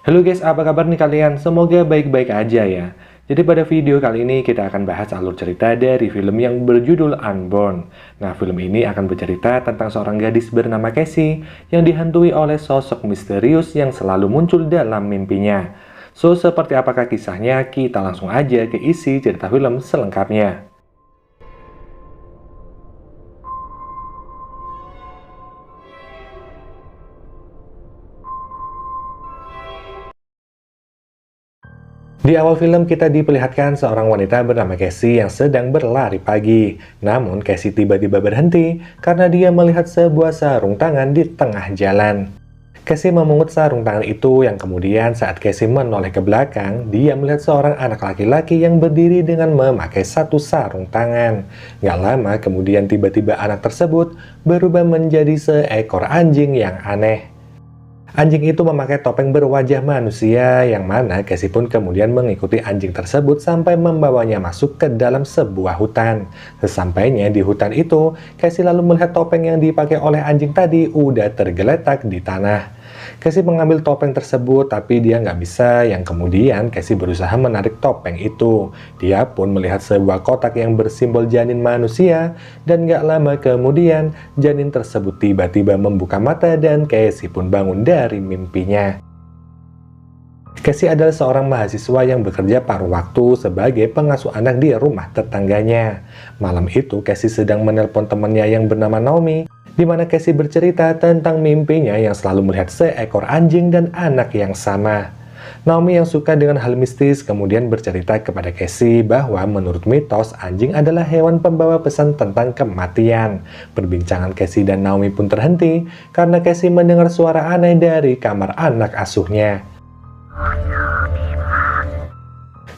Halo guys, apa kabar nih kalian? Semoga baik-baik aja ya. Jadi pada video kali ini kita akan bahas alur cerita dari film yang berjudul Unborn. Nah, film ini akan bercerita tentang seorang gadis bernama Cassie yang dihantui oleh sosok misterius yang selalu muncul dalam mimpinya. So, seperti apakah kisahnya? Kita langsung aja ke isi cerita film selengkapnya. Di awal film kita diperlihatkan seorang wanita bernama Cassie yang sedang berlari pagi. Namun Cassie tiba-tiba berhenti karena dia melihat sebuah sarung tangan di tengah jalan. Cassie memungut sarung tangan itu yang kemudian saat Cassie menoleh ke belakang, dia melihat seorang anak laki-laki yang berdiri dengan memakai satu sarung tangan. Gak lama kemudian tiba-tiba anak tersebut berubah menjadi seekor anjing yang aneh. Anjing itu memakai topeng berwajah manusia yang mana Cassie pun kemudian mengikuti anjing tersebut sampai membawanya masuk ke dalam sebuah hutan. Sesampainya di hutan itu, Cassie lalu melihat topeng yang dipakai oleh anjing tadi udah tergeletak di tanah. Cassie mengambil topeng tersebut tapi dia nggak bisa, yang kemudian Cassie berusaha menarik topeng itu. Dia pun melihat sebuah kotak yang bersimbol janin manusia dan nggak lama kemudian janin tersebut tiba-tiba membuka mata dan Cassie pun bangun dari mimpinya. Cassie adalah seorang mahasiswa yang bekerja paruh waktu sebagai pengasuh anak di rumah tetangganya. Malam itu Cassie sedang menelpon temannya yang bernama Naomi, di mana Cassie bercerita tentang mimpinya yang selalu melihat seekor anjing dan anak yang sama. Naomi yang suka dengan hal mistis kemudian bercerita kepada Cassie bahwa menurut mitos anjing adalah hewan pembawa pesan tentang kematian. Perbincangan Cassie dan Naomi pun terhenti karena Cassie mendengar suara aneh dari kamar anak asuhnya.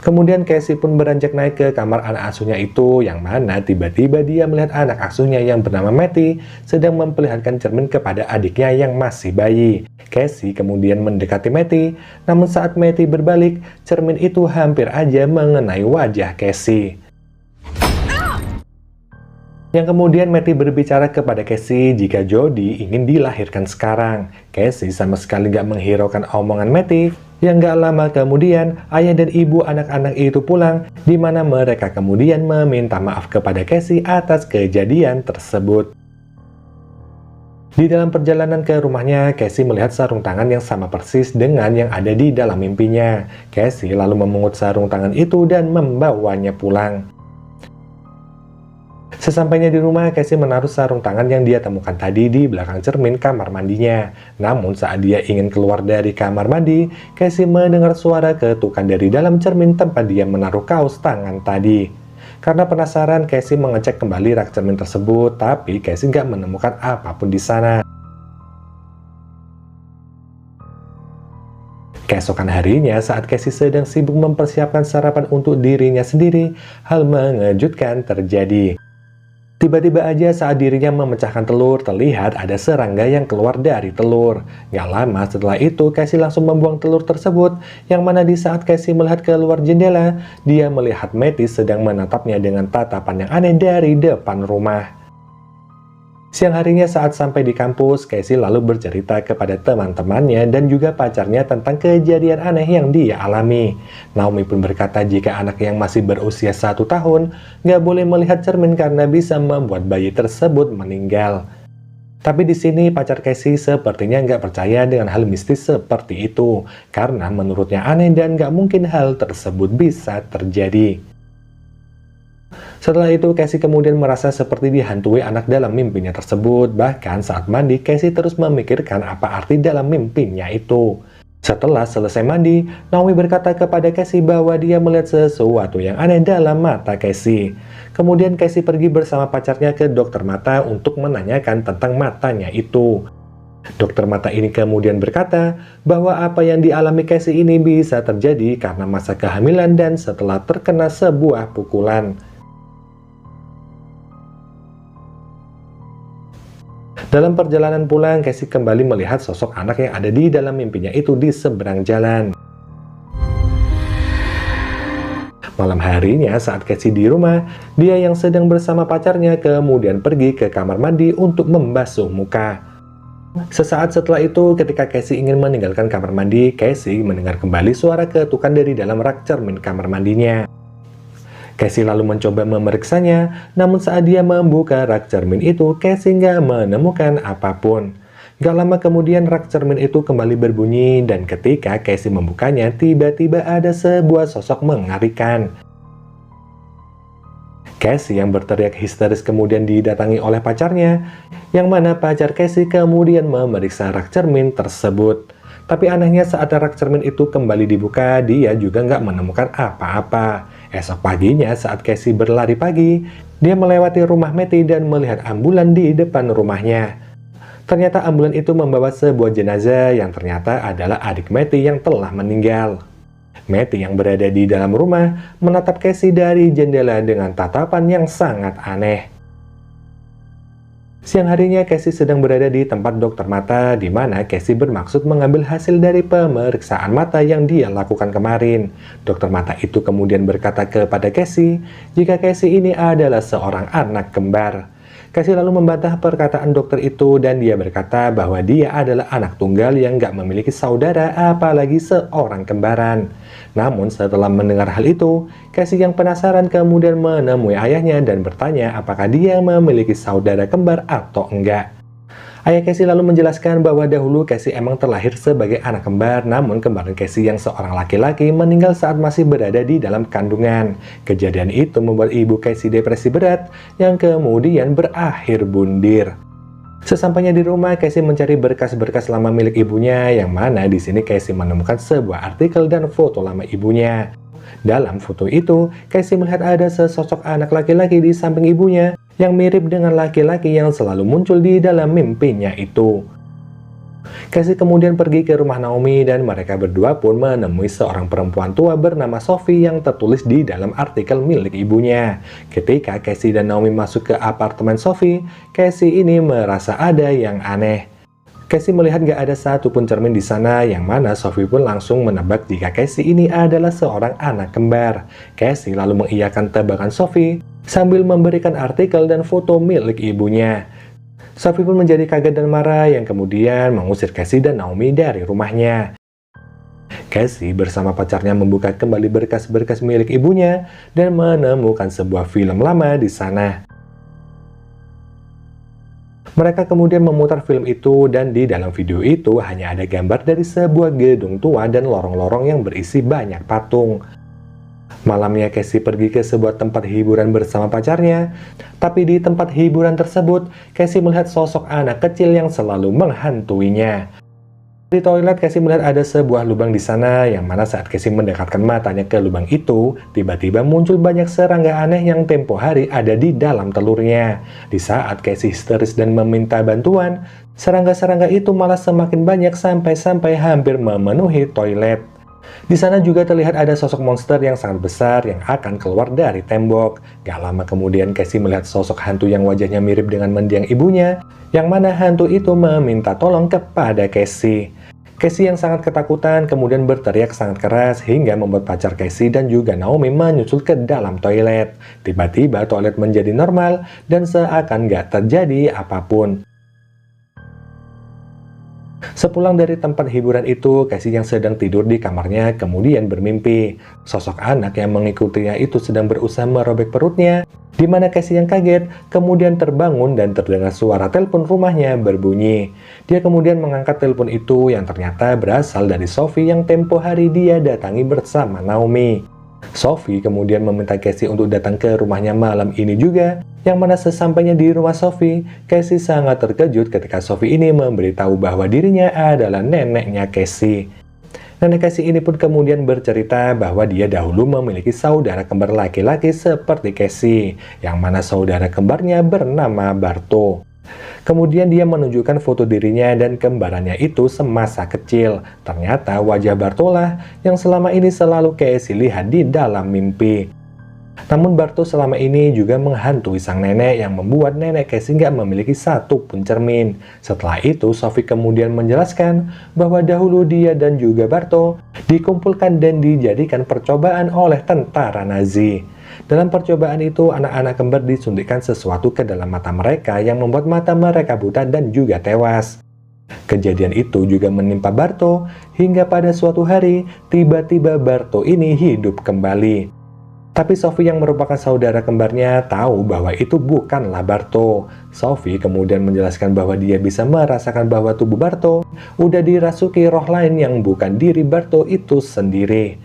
Kemudian Cassie pun beranjak naik ke kamar anak asuhnya itu, yang mana tiba-tiba dia melihat anak asuhnya yang bernama Matty sedang memperlihatkan cermin kepada adiknya yang masih bayi. Cassie kemudian mendekati Matty, namun saat Matty berbalik, cermin itu hampir aja mengenai wajah Cassie. Yang kemudian Matty berbicara kepada Cassie jika Jody ingin dilahirkan sekarang. Cassie sama sekali gak menghiraukan omongan Matty. Yang gak lama kemudian, ayah dan ibu anak-anak itu pulang, di mana mereka kemudian meminta maaf kepada Cassie atas kejadian tersebut. Di dalam perjalanan ke rumahnya, Cassie melihat sarung tangan yang sama persis dengan yang ada di dalam mimpinya. Cassie lalu memungut sarung tangan itu dan membawanya pulang. Sesampainya di rumah, Cassie menaruh sarung tangan yang dia temukan tadi di belakang cermin kamar mandinya. Namun saat dia ingin keluar dari kamar mandi, Cassie mendengar suara ketukan dari dalam cermin tempat dia menaruh kaos tangan tadi. Karena penasaran, Cassie mengecek kembali rak cermin tersebut, tapi Cassie nggak menemukan apapun di sana. Keesokan harinya, saat Cassie sedang sibuk mempersiapkan sarapan untuk dirinya sendiri, hal mengejutkan terjadi. Tiba-tiba aja saat dirinya memecahkan telur, terlihat ada serangga yang keluar dari telur. Gak lama setelah itu, Cassie langsung membuang telur tersebut, yang mana di saat Cassie melihat keluar jendela, dia melihat Matty sedang menatapnya dengan tatapan yang aneh dari depan rumah. Siang harinya saat sampai di kampus, Cassie lalu bercerita kepada teman-temannya dan juga pacarnya tentang kejadian aneh yang dia alami. Naomi pun berkata jika anak yang masih berusia 1 tahun nggak boleh melihat cermin karena bisa membuat bayi tersebut meninggal. Tapi di sini pacar Cassie sepertinya nggak percaya dengan hal mistis seperti itu, karena menurutnya aneh dan nggak mungkin hal tersebut bisa terjadi. Setelah itu, Cassie kemudian merasa seperti dihantui anak dalam mimpinya tersebut. Bahkan saat mandi, Cassie terus memikirkan apa arti dalam mimpinya itu. Setelah selesai mandi, Naomi berkata kepada Cassie bahwa dia melihat sesuatu yang aneh dalam mata Cassie. Kemudian Cassie pergi bersama pacarnya ke dokter mata untuk menanyakan tentang matanya itu. Dokter mata ini kemudian berkata bahwa apa yang dialami Cassie ini bisa terjadi karena masa kehamilan dan setelah terkena sebuah pukulan. Dalam perjalanan pulang, Cassie kembali melihat sosok anak yang ada di dalam mimpinya itu di seberang jalan. Malam harinya saat Cassie di rumah, dia yang sedang bersama pacarnya kemudian pergi ke kamar mandi untuk membasuh muka. Sesaat setelah itu, ketika Casey ingin meninggalkan kamar mandi, Casey mendengar kembali suara ketukan dari dalam rak cermin kamar mandinya. Casey lalu mencoba memeriksanya, namun saat dia membuka rak cermin itu, Casey nggak menemukan apapun. Gak lama kemudian rak cermin itu kembali berbunyi, dan ketika Casey membukanya, tiba-tiba ada sebuah sosok mengerikan. Casey yang berteriak histeris kemudian didatangi oleh pacarnya, yang mana pacar Casey kemudian memeriksa rak cermin tersebut. Tapi anehnya saat rak cermin itu kembali dibuka, dia juga nggak menemukan apa-apa. Esok paginya saat Casey berlari pagi, dia melewati rumah Matty dan melihat ambulan di depan rumahnya. Ternyata ambulan itu membawa sebuah jenazah yang ternyata adalah adik Matty yang telah meninggal. Matty yang berada di dalam rumah menatap Casey dari jendela dengan tatapan yang sangat aneh. Siang harinya Casey sedang berada di tempat dokter mata, di mana Casey bermaksud mengambil hasil dari pemeriksaan mata yang dia lakukan kemarin. Dokter mata itu kemudian berkata kepada Casey, jika Casey ini adalah seorang anak kembar. Casey lalu membantah perkataan dokter itu dan dia berkata bahwa dia adalah anak tunggal yang gak memiliki saudara apalagi seorang kembaran. Namun setelah mendengar hal itu, Casey yang penasaran kemudian menemui ayahnya dan bertanya apakah dia memiliki saudara kembar atau enggak. Ayah Casey lalu menjelaskan bahwa dahulu Casey emang terlahir sebagai anak kembar, namun kembaran Casey yang seorang laki-laki meninggal saat masih berada di dalam kandungan. Kejadian itu membuat ibu Casey depresi berat, yang kemudian berakhir bundir. Sesampainya di rumah, Casey mencari berkas-berkas lama milik ibunya, yang mana di sini Casey menemukan sebuah artikel dan foto lama ibunya. Dalam foto itu, Casey melihat ada sesosok anak laki-laki di samping ibunya yang mirip dengan laki-laki yang selalu muncul di dalam mimpinya itu. Casey kemudian pergi ke rumah Naomi dan mereka berdua pun menemui seorang perempuan tua bernama Sophie yang tertulis di dalam artikel milik ibunya. Ketika Casey dan Naomi masuk ke apartemen Sophie, Casey ini merasa ada yang aneh. Casey melihat gak ada satupun cermin di sana, yang mana Sophie pun langsung menebak jika Casey ini adalah seorang anak kembar. Casey lalu mengiyakan tebakan Sophie sambil memberikan artikel dan foto milik ibunya. Sophie pun menjadi kaget dan marah, yang kemudian mengusir Casey dan Naomi dari rumahnya. Casey bersama pacarnya membuka kembali berkas-berkas milik ibunya dan menemukan sebuah film lama di sana. Mereka kemudian memutar film itu dan di dalam video itu hanya ada gambar dari sebuah gedung tua dan lorong-lorong yang berisi banyak patung. Malamnya Casey pergi ke sebuah tempat hiburan bersama pacarnya, tapi di tempat hiburan tersebut Casey melihat sosok anak kecil yang selalu menghantuinya. Di toilet, Casey melihat ada sebuah lubang di sana, yang mana saat Casey mendekatkan matanya ke lubang itu, tiba-tiba muncul banyak serangga aneh yang tempo hari ada di dalam telurnya. Di saat Casey histeris dan meminta bantuan, serangga-serangga itu malah semakin banyak sampai-sampai hampir memenuhi toilet. Di sana juga terlihat ada sosok monster yang sangat besar yang akan keluar dari tembok. Gak lama kemudian Casey melihat sosok hantu yang wajahnya mirip dengan mendiang ibunya, yang mana hantu itu meminta tolong kepada Casey. Casey yang sangat ketakutan kemudian berteriak sangat keras hingga membuat pacar Casey dan juga Naomi menyusul ke dalam toilet. Tiba-tiba toilet menjadi normal dan seakan gak terjadi apapun. Sepulang dari tempat hiburan itu, Casey yang sedang tidur di kamarnya kemudian bermimpi. Sosok anak yang mengikutinya itu sedang berusaha merobek perutnya, di mana Casey yang kaget kemudian terbangun dan terdengar suara telepon rumahnya berbunyi. Dia kemudian mengangkat telepon itu yang ternyata berasal dari Sophie yang tempo hari dia datangi bersama Naomi. Sophie kemudian meminta Casey untuk datang ke rumahnya malam ini juga, yang mana sesampainya di rumah Sophie, Casey sangat terkejut ketika Sophie ini memberitahu bahwa dirinya adalah neneknya Casey. Nenek Casey ini pun kemudian bercerita bahwa dia dahulu memiliki saudara kembar laki-laki seperti Casey, yang mana saudara kembarnya bernama Barto. Kemudian dia menunjukkan foto dirinya dan kembarannya itu semasa kecil. Ternyata wajah Bartola yang selama ini selalu Casey lihat di dalam mimpi. Namun Barto selama ini juga menghantui sang nenek yang membuat nenek Casey nggak memiliki satu pun cermin. Setelah itu Sophie kemudian menjelaskan bahwa dahulu dia dan juga Barto dikumpulkan dan dijadikan percobaan oleh tentara Nazi. Dalam percobaan itu, anak-anak kembar disuntikkan sesuatu ke dalam mata mereka yang membuat mata mereka buta dan juga tewas. Kejadian itu juga menimpa Barto, hingga pada suatu hari, tiba-tiba Barto ini hidup kembali. Tapi Sophie yang merupakan saudara kembarnya tahu bahwa itu bukanlah Barto. Sophie kemudian menjelaskan bahwa dia bisa merasakan bahwa tubuh Barto udah dirasuki roh lain yang bukan diri Barto itu sendiri.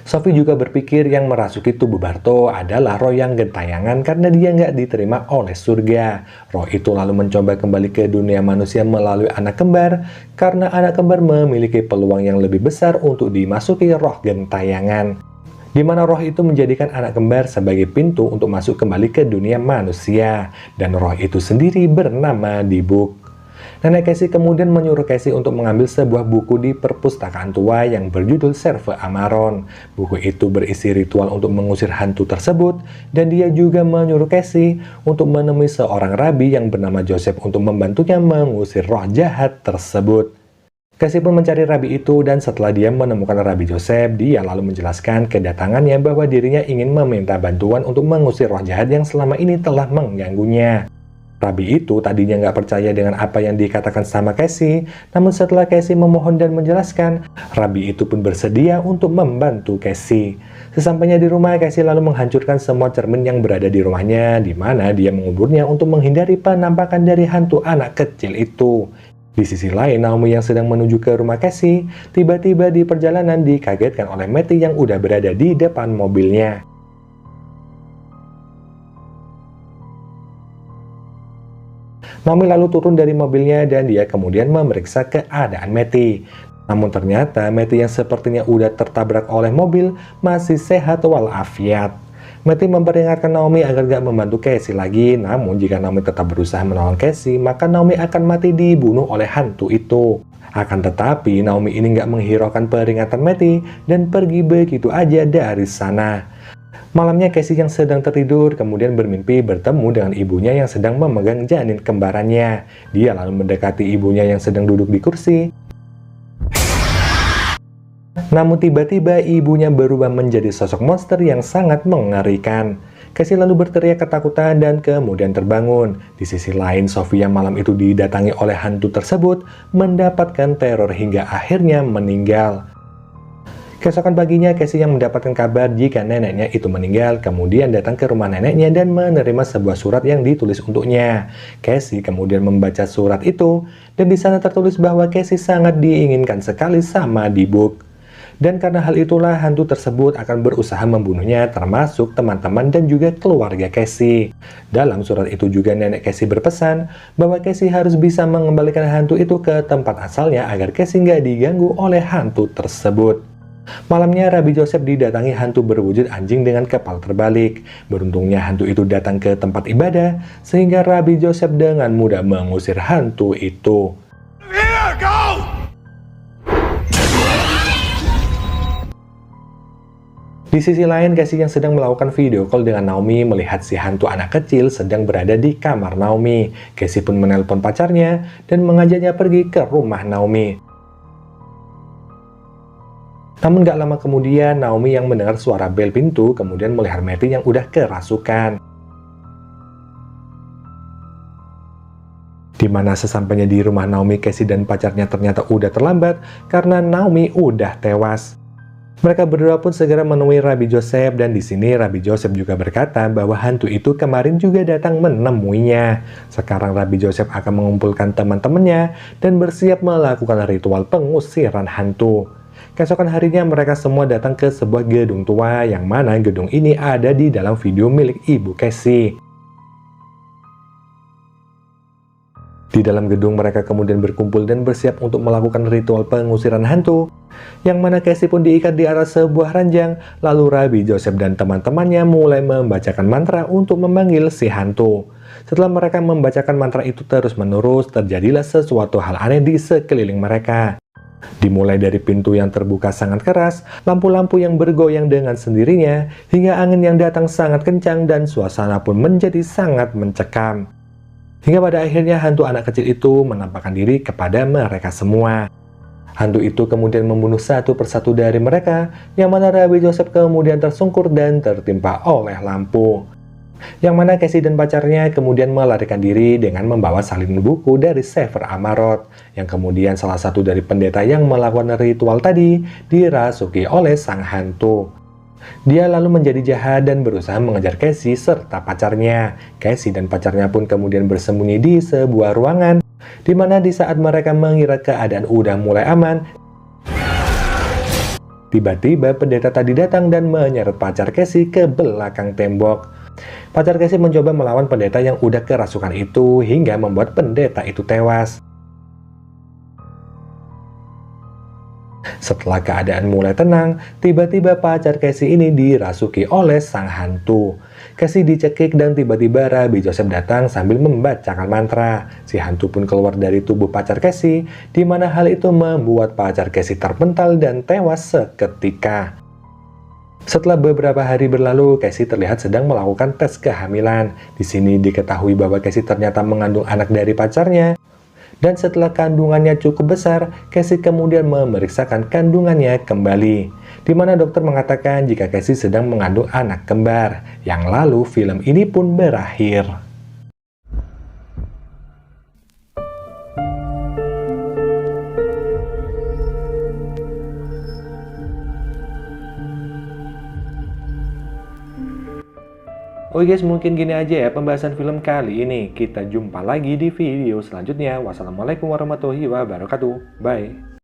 Sophie juga berpikir yang merasuki tubuh Barto adalah roh yang gentayangan karena dia nggak diterima oleh surga. Roh itu lalu mencoba kembali ke dunia manusia melalui anak kembar, karena anak kembar memiliki peluang yang lebih besar untuk dimasuki roh gentayangan, di mana roh itu menjadikan anak kembar sebagai pintu untuk masuk kembali ke dunia manusia, dan roh itu sendiri bernama Dibuk. Nenek Cassie kemudian menyuruh Cassie untuk mengambil sebuah buku di perpustakaan tua yang berjudul Serve Amaron. Buku itu berisi ritual untuk mengusir hantu tersebut, dan dia juga menyuruh Cassie untuk menemui seorang rabi yang bernama Joseph untuk membantunya mengusir roh jahat tersebut. Cassie pun mencari rabi itu, dan setelah dia menemukan Rabi Joseph, dia lalu menjelaskan kedatangannya bahwa dirinya ingin meminta bantuan untuk mengusir roh jahat yang selama ini telah mengganggunya. Rabi itu tadinya nggak percaya dengan apa yang dikatakan sama Cassie, namun setelah Cassie memohon dan menjelaskan, Rabi itu pun bersedia untuk membantu Cassie. Sesampainya di rumah, Cassie lalu menghancurkan semua cermin yang berada di rumahnya, di mana dia menguburnya untuk menghindari penampakan dari hantu anak kecil itu. Di sisi lain, Naomi yang sedang menuju ke rumah Cassie, tiba-tiba di perjalanan dikagetkan oleh Matty yang udah berada di depan mobilnya. Naomi lalu turun dari mobilnya dan dia kemudian memeriksa keadaan Matty. Namun ternyata Matty yang sepertinya udah tertabrak oleh mobil masih sehat walafiat. Matty memperingatkan Naomi agar gak membantu Cassie lagi, namun jika Naomi tetap berusaha menolong Cassie, maka Naomi akan mati dibunuh oleh hantu itu. Akan tetapi Naomi ini gak menghiraukan peringatan Matty dan pergi begitu aja dari sana. Malamnya Cassie yang sedang tertidur kemudian bermimpi bertemu dengan ibunya yang sedang memegang janin kembarannya. Dia lalu mendekati ibunya yang sedang duduk di kursi. Namun tiba-tiba ibunya berubah menjadi sosok monster yang sangat mengerikan. Cassie lalu berteriak ketakutan dan kemudian terbangun. Di sisi lain, Sophie yang malam itu didatangi oleh hantu tersebut mendapatkan teror hingga akhirnya meninggal. Keesokan paginya, Cassie yang mendapatkan kabar jika neneknya itu meninggal, kemudian datang ke rumah neneknya dan menerima sebuah surat yang ditulis untuknya. Cassie kemudian membaca surat itu, dan di sana tertulis bahwa Cassie sangat diinginkan sekali sama Dibuk. Dan karena hal itulah, hantu tersebut akan berusaha membunuhnya, termasuk teman-teman dan juga keluarga Cassie. Dalam surat itu juga nenek Cassie berpesan bahwa Cassie harus bisa mengembalikan hantu itu ke tempat asalnya agar Cassie nggak diganggu oleh hantu tersebut. Malamnya, Rabi Joseph didatangi hantu berwujud anjing dengan kepala terbalik. Beruntungnya hantu itu datang ke tempat ibadah, sehingga Rabi Joseph dengan mudah mengusir hantu itu. Here, go! Di sisi lain, Cassie yang sedang melakukan video call dengan Naomi melihat si hantu anak kecil sedang berada di kamar Naomi. Cassie pun menelpon pacarnya dan mengajaknya pergi ke rumah Naomi. Namun gak lama kemudian, Naomi yang mendengar suara bel pintu kemudian melihat Matty yang udah kerasukan. Dimana sesampainya di rumah Naomi, Cassie dan pacarnya ternyata udah terlambat karena Naomi udah tewas. Mereka berdua pun segera menemui Rabi Joseph, dan di sini Rabi Joseph juga berkata bahwa hantu itu kemarin juga datang menemuinya. Sekarang Rabi Joseph akan mengumpulkan teman-temannya dan bersiap melakukan ritual pengusiran hantu. Keesokan harinya mereka semua datang ke sebuah gedung tua, yang mana gedung ini ada di dalam video milik ibu Cassie. Di dalam gedung mereka kemudian berkumpul dan bersiap untuk melakukan ritual pengusiran hantu, yang mana Cassie pun diikat di atas sebuah ranjang. Lalu Rabi Joseph dan teman-temannya mulai membacakan mantra untuk memanggil si hantu. Setelah mereka membacakan mantra itu terus-menerus, terjadilah sesuatu hal aneh di sekeliling mereka. Dimulai dari pintu yang terbuka sangat keras, lampu-lampu yang bergoyang dengan sendirinya, hingga angin yang datang sangat kencang dan suasana pun menjadi sangat mencekam. Hingga pada akhirnya hantu anak kecil itu menampakkan diri kepada mereka semua. Hantu itu kemudian membunuh satu persatu dari mereka, yang mana Rabi Joseph kemudian tersungkur dan tertimpa oleh lampu. Yang mana Casey dan pacarnya kemudian melarikan diri dengan membawa salinan buku dari Sever Amarot, yang kemudian salah satu dari pendeta yang melakukan ritual tadi dirasuki oleh sang hantu. Dia lalu menjadi jahat dan berusaha mengejar Casey serta pacarnya. Casey dan pacarnya pun kemudian bersembunyi di sebuah ruangan, di mana di saat mereka mengira keadaan udah mulai aman, tiba-tiba pendeta tadi datang dan menyeret pacar Casey ke belakang tembok. Pacar Casey mencoba melawan pendeta yang udah kerasukan itu hingga membuat pendeta itu tewas. Setelah keadaan mulai tenang, tiba-tiba pacar Casey ini dirasuki oleh sang hantu. Casey dicekik dan tiba-tiba Rabi Joseph datang sambil membacakan mantra. Si hantu pun keluar dari tubuh pacar Casey, di mana hal itu membuat pacar Casey terpental dan tewas seketika. Setelah beberapa hari berlalu, Casey terlihat sedang melakukan tes kehamilan. Di sini diketahui bahwa Casey ternyata mengandung anak dari pacarnya. Dan setelah kandungannya cukup besar, Casey kemudian memeriksakan kandungannya kembali. Di mana dokter mengatakan jika Casey sedang mengandung anak kembar. Yang lalu film ini pun berakhir. Oke guys, mungkin gini aja ya pembahasan film kali ini. Kita jumpa lagi di video selanjutnya. Wassalamualaikum warahmatullahi wabarakatuh. Bye.